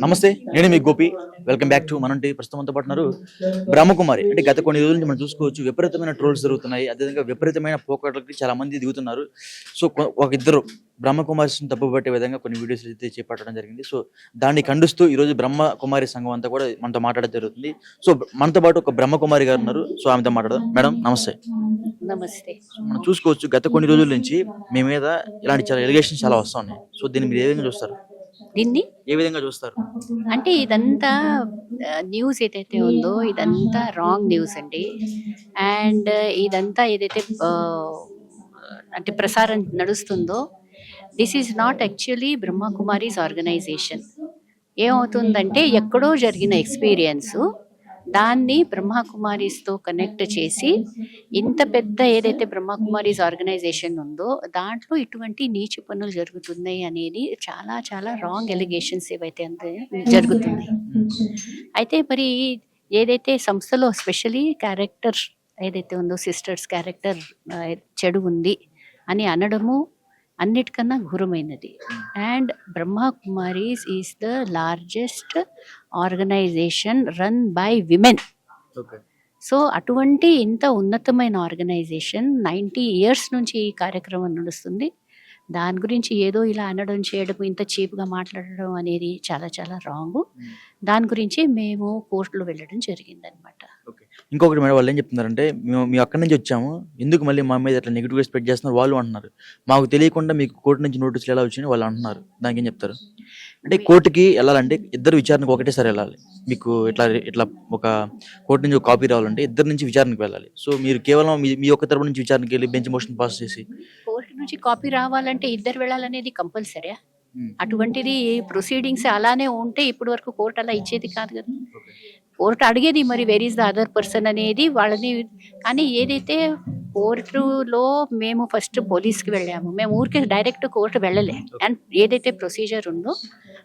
నమస్తే, నేను మీ గోపి. వెల్కమ్ బ్యాక్ టు మనంటి. ప్రస్తుతంతో పాటున్నారు బ్రహ్మకుమారి. అంటే గత కొన్ని రోజుల నుంచి మనం చూసుకోవచ్చు, విపరీతమైన ట్రోల్స్ జరుగుతున్నాయి. అదేవిధంగా విపరీతమైన పోకట్లకి చాలా మంది దిగుతున్నారు. సో ఒక ఇద్దరు బ్రహ్మకుమారిని తప్పుపట్టే విధంగా కొన్ని వీడియోస్ అయితే చేపట్టడం జరిగింది. సో దాన్ని ఖండిస్తూ ఈరోజు బ్రహ్మకుమారి సంఘం అంతా కూడా మనతో మాట్లాడడం జరుగుతుంది. సో మనతో పాటు ఒక బ్రహ్మకుమారి గారు ఉన్నారు. సో ఆమెతో మాట్లాడదాం. మేడం నమస్తే. నమస్తే. మనం చూసుకోవచ్చు, గత కొన్ని రోజుల నుంచి మీ మీద ఇలాంటి చాలా ఎలిగేషన్స్ చాలా వస్తున్నాయి. సో దీన్ని మీరు ఏ విధంగా చూస్తారు? దీన్ని ఏ విధంగా చూస్తారు? అంటే ఇదంతా న్యూస్ ఏదైతే ఉందో ఇదంతా రాంగ్ న్యూస్ అండి. అండ్ ఇదంతా ఏదైతే అంటే ప్రసారం నడుస్తుందో this is not actually Brahma Kumaris organisation. ఏమవుతుందంటే ఎక్కడో జరిగిన ఎక్స్పీరియన్స్ దాన్ని బ్రహ్మకుమారీస్తో కనెక్ట్ చేసి ఇంత పెద్ద ఏదైతే బ్రహ్మకుమారీస్ ఆర్గనైజేషన్ ఉందో దాంట్లో ఇటువంటి నీచ పనులు జరుగుతున్నాయి అనేది చాలా చాలా రాంగ్ ఎలిగేషన్స్ ఏవైతే జరుగుతున్నాయి. అయితే మరి ఏదైతే సంస్థలో స్పెషలీ క్యారెక్టర్ ఏదైతే ఉందో సిస్టర్స్ క్యారెక్టర్ చెడు ఉంది అని అనడము అన్నిటికన్నా ఘోరమైనది. And Brahmakumaris is the largest organisation run by women. So అటువంటి ఇంత ఉన్నతమైన ఆర్గనైజేషన్ 90 years నుంచి ఈ కార్యక్రమం నడుస్తుంది. దాని గురించి ఏదో ఇలా అనడం చేయడం ఇంత చీప్గా మాట్లాడడం అనేది చాలా చాలా రాంగ్. దాని గురించి మేము కోర్టులో వెళ్ళడం జరిగిందనమాట. ఇంకొకటి మేడం, వాళ్ళు ఏం చెప్తున్నారంటే, మేము అక్కడి నుంచి వచ్చాము, ఎందుకు మళ్ళీ మా మీద ఇట్లా నెగిటివ్గా స్ప్రెడ్ చేస్తున్నారు వాళ్ళు అంటున్నారు. మాకు తెలియకుండా మీకు కోర్టు నుంచి నోటీసులు ఎలా వచ్చినాయి వాళ్ళు అంటున్నారు. దానికి ఏం చెప్తారు? అంటే కోర్టుకి వెళ్ళాలంటే ఇద్దరు విచారణకు ఒకటేసారి వెళ్ళాలి. మీకు ఇట్లా ఒక కోర్టు నుంచి ఒక కాపీ రావాలంటే ఇద్దరు నుంచి విచారణకు వెళ్ళాలి. సో మీరు కేవలం మీ ఒక్క తరపు నుంచి విచారణకి వెళ్ళి బెంచ్ మోషన్ పాస్ చేసి కోర్టు నుంచి కాపీ రావాలంటే ఇద్దరు వెళ్ళాలనేది కంపల్సరీ. అటువంటిది ప్రొసీడింగ్స్ అలానే ఉంటే ఇప్పటి వరకు కోర్టు అలా ఇచ్చేది కాదు కదా. కోర్టు అడిగేది మరి where is the other person అనేది వాళ్ళని. కానీ ఏదైతే కోర్టులో మేము ఫస్ట్ పోలీస్కి వెళ్ళాము, మేము ఊరికే డైరెక్ట్ కోర్టు వెళ్ళలే. అండ్ ఏదైతే ప్రొసీజర్ ఉందో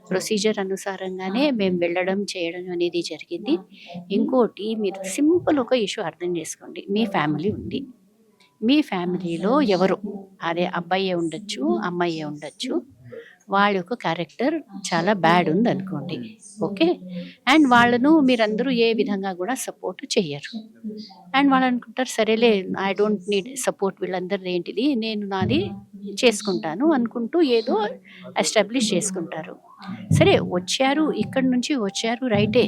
ప్రొసీజర్ అనుసారంగానే మేము వెళ్ళడం చేయడం అనేది జరిగింది. ఇంకోటి మీరు సింపుల్ ఒక ఇష్యూ అర్థం చేసుకోండి. మీ ఫ్యామిలీ ఉంది, మీ ఫ్యామిలీలో ఎవరు, అదే అబ్బాయే ఉండొచ్చు అమ్మాయే ఉండొచ్చు, వాళ్ళ యొక్క క్యారెక్టర్ చాలా బ్యాడ్ ఉంది అనుకోండి, ఓకే. అండ్ వాళ్ళను మీరందరూ ఏ విధంగా కూడా సపోర్ట్ చెయ్యరు. అండ్ వాళ్ళు అనుకుంటారు సరేలే ఐ డోంట్ నీడ్ సపోర్ట్, వీళ్ళందరిది ఏంటిది నేను నాది చేసుకుంటాను అనుకుంటూ ఏదో ఎస్టాబ్లిష్ చేసుకుంటారు. సరే వచ్చారు, ఇక్కడి నుంచి వచ్చారు రైటే.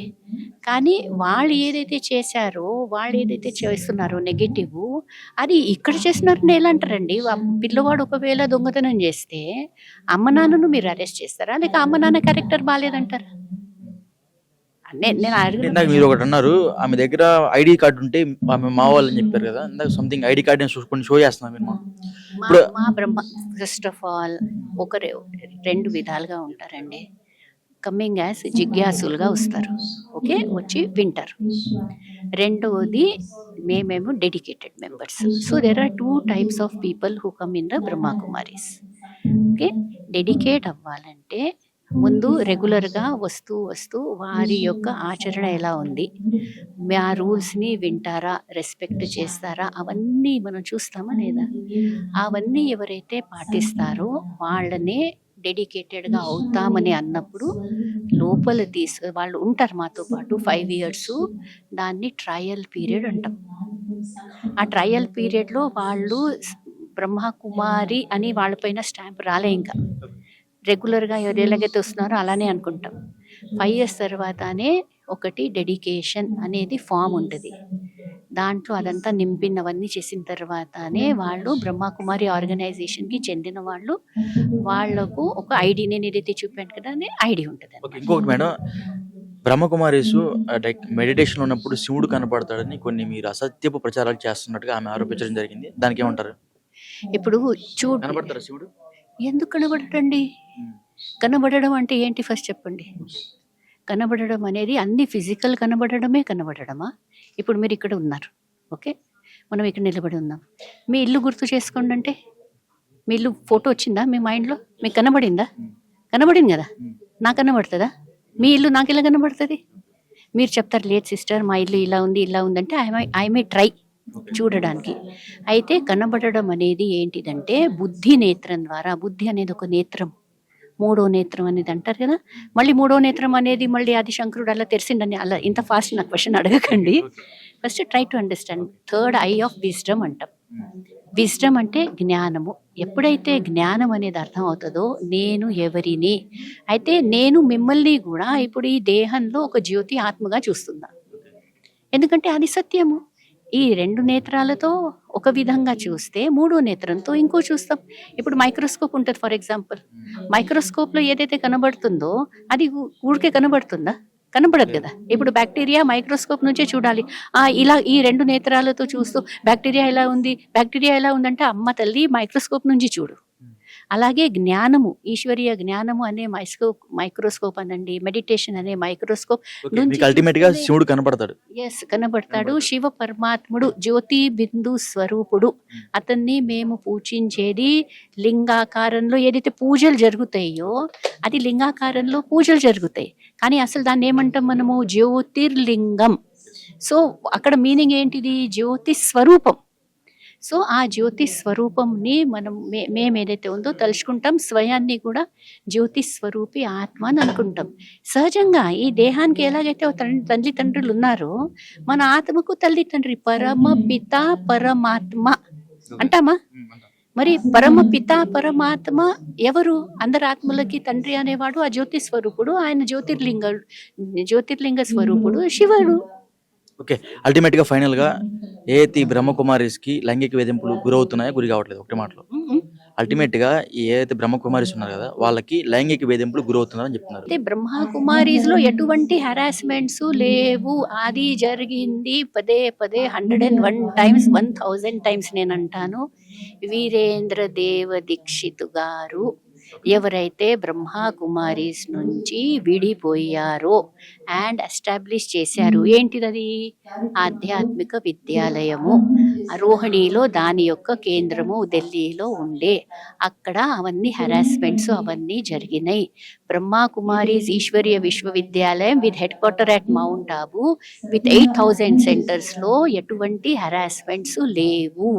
కానీ వాళ్ళు ఏదైతే చేశారో వాళ్ళు ఏదైతే చేస్తున్నారో నెగటివ్ అది ఇక్కడ చేస్తున్నారని ఎలా అంటారండి? పిల్లవాడు ఒకవేళ దొంగతనం చేస్తే అమ్మ నాన్నను మీరు అరెస్ట్ చేస్తారా, లేక అమ్మ నాన్న క్యారెక్టర్ బాగాలేదంటారా? ఇందాక మీరు ఒకటి అన్నారు, ఆమె దగ్గర ఐడి కార్డు ఉంటే ఆమె మా వాళ్ళు అని చెప్పారు కదా. ఇందాక సంథింగ్ ఐడి కార్డ్ కొన్ని షో చేస్తున్నాం మీరు. ఇప్పుడు మా బ్రహ్మ ఫస్ట్ ఆఫ్ ఆల్ రెండు విధాలుగా ఉంటారండి. కమ్మింగ్ యాజ్ జిజ్ఞాసులుగా వస్తారు, ఓకే, వచ్చి వింటారు. రెండవది మేమేమో dedicated members. So there are 2 types of people who come in the Brahma Kumaris. Okay, dedicate అవ్వాలంటే ముందు రెగ్యులర్గా వస్తూ వారి యొక్క ఆచరణ ఎలా ఉంది, మా రూల్స్ని వింటారా, రెస్పెక్ట్ చేస్తారా, అవన్నీ మనం చూస్తామా లేదా? అవన్నీ ఎవరైతే పాటిస్తారో వాళ్ళనే డెడికేటెడ్గా అవుతామని అన్నప్పుడు లోపల వాళ్ళు ఉంటారు మాతో పాటు 5 years. దాన్ని ట్రయల్ పీరియడ్ అంటాం. ఆ ట్రయల్ పీరియడ్లో వాళ్ళు బ్రహ్మకుమారి అని వాళ్ళపైన స్టాంప్ రాలే. ఇంకా రెగ్యులర్గా ఎవరు ఎలాగైతే వస్తున్నారో అలానే అనుకుంటాం. 5 years తర్వాతనే ఒకటి డెడికేషన్ అనేది ఫామ్ ఉంటుంది. దాంట్లో అదంతా నింపినవన్నీ చేసిన తర్వాతనే వాళ్ళు బ్రహ్మకుమారి ఆర్గనైజేషన్కి చెందిన వాళ్ళు. వాళ్లకు ఒక ఐడి, నేను ఏదైతే చూపాను కదా అనే ఐడి ఉంటుంది. ఇంకొకటి మేడం, బ్రహ్మకుమారీస్ మెడిటేషన్ ఉన్నప్పుడు శివుడు కనపడతాడని కొన్ని మీరు అసత్యపు ప్రచారాలు చేస్తున్నట్టుగా ఆమె ఆరోపించడం జరిగింది. దానికి ఏమంటారు? ఇప్పుడు కనపడతారా శివుడు? ఎందుకు కనబడటండి? కనబడడం అంటే ఏంటి ఫస్ట్ చెప్పండి. కనబడడం అనేది అన్ని ఫిజికల్ కనబడడమా? ఇప్పుడు మీరు ఇక్కడ ఉన్నారు, ఓకే, మనం ఇక్కడ నిలబడి ఉన్నాం. మీ ఇల్లు గుర్తు చేసుకోండి అంటే మీ ఇల్లు ఫోటో వచ్చిందా మీ మైండ్లో? మీకు కనబడిందా? కనబడింది కదా. నాకు కనబడుతుందా? మీ ఇల్లు నాకు ఎలా కనబడుతుంది? మీరు చెప్తారు లేదు సిస్టర్ మా ఇల్లు ఇలా ఉంది అంటే ఐ మే ట్రై చూడడానికి. అయితే కనబడడం అనేది ఏంటిదంటే బుద్ధి నేత్రం ద్వారా, బుద్ధి అనేది ఒక నేత్రం, మూడో నేత్రం అనేది అంటారు కదా, మళ్ళీ మూడో నేత్రం అనేది మళ్ళీ అది శంకరుడు అలా తెరిసిండని అలా ఇంత ఫాస్ట్ నాకు క్వశ్చన్ అడగకండి. First try to understand. Third eye of wisdom అంటాం. విజ్డమ్ అంటే జ్ఞానము. ఎప్పుడైతే జ్ఞానం అనేది అర్థం అవుతుందో నేను ఎవరిని, అయితే నేను మిమ్మల్ని కూడా ఇప్పుడు ఈ దేహంలో ఒక జ్యోతి ఆత్మగా చూస్తున్నా, ఎందుకంటే అది సత్యము. ఈ రెండు నేత్రాలతో ఒక విధంగా చూస్తే మూడో నేత్రంతో ఇంకో చూస్తాం. ఇప్పుడు మైక్రోస్కోప్ ఉంటుంది ఫర్ ఎగ్జాంపుల్. మైక్రోస్కోప్లో ఏదైతే కనబడుతుందో అది ఊరికే కనబడుతుందా? కనబడదు కదా. ఇప్పుడు బ్యాక్టీరియా మైక్రోస్కోప్ నుంచే చూడాలి. ఇలా ఈ రెండు నేత్రాలతో చూస్తూ బ్యాక్టీరియా ఎలా ఉందంటే అమ్మ తల్లి మైక్రోస్కోప్ నుంచి చూడు. అలాగే జ్ఞానము, ఈశ్వరీయ జ్ఞానము అనే మైక్రోస్కోప్ అనండి, మెడిటేషన్ అనే మైక్రోస్కోప్ నుంచి అల్టిమేట్ గా శివుడు కనబడతాడు. కనబడతాడు. శివ పరమాత్ముడు జ్యోతి బిందు స్వరూపుడు. అతన్ని మేము పూజించేది లింగాకారంలో. ఏదైతే పూజలు జరుగుతాయో అది లింగాకారంలో పూజలు జరుగుతాయి, కానీ అసలు దాన్ని ఏమంటాం మనము? జ్యోతిర్లింగం. సో అక్కడ మీనింగ్ ఏంటిది? జ్యోతి స్వరూపం. సో ఆ జ్యోతి స్వరూపంని మేము ఏదైతే ఉందో తలుచుకుంటాం. స్వయాన్ని కూడా జ్యోతి స్వరూపి ఆత్మ అని అనుకుంటాం. సహజంగా ఈ దేహానికి ఎలాగైతే తల్లి తండ్రులు ఉన్నారో మన ఆత్మకు తల్లి తండ్రి పరమ పిత పరమాత్మ అంటామా? మరి పరమ పిత పరమాత్మ ఎవరు? అందరి ఆత్మలకి తండ్రి అనేవాడు ఆ జ్యోతి స్వరూపుడు. ఆయన జ్యోతిర్లింగ స్వరూపుడు శివుడు. ఓకే, అల్టిమేట్ గా ఫైనల్ గా ఏదైతే బ్రహ్మకుమారిస్ కి లైంగిక వేధింపులు గురవుతున్నాయో, గురి కావట్లేదు ఒకటి మాటలో, అల్టిమేట్ గా ఏదైతే బ్రహ్మకుమారిస్ ఉన్నారు కదా వాళ్ళకి లైంగిక వేధింపులు గురవుతున్నారని చెప్తున్నారు. అయితే బ్రహ్మకుమారీస్ లో ఎటువంటి హెరాస్మెంట్స్ లేవు. అది జరిగింది పదే 101 times 1000 times నేను అంటాను. వీరేంద్ర దేవ దీక్షిత్ గారు ఎవరైతే బ్రహ్మకుమారీస్ నుంచి విడిపోయారో అండ్ ఎస్టాబ్లిష్ చేశారు, ఏంటిదది? ఆధ్యాత్మిక విద్యాలయము. రోహిణిలో దాని యొక్క కేంద్రము ఢిల్లీలో ఉండే, అక్కడ అవన్నీ హెరాస్మెంట్స్ అవన్నీ జరిగినాయి. బ్రహ్మకుమారీస్ ఈశ్వరీయ విశ్వవిద్యాలయం with head quarter at mount Abu with 8000 centers లో ఎటువంటి హెరాస్మెంట్స్ లేవు.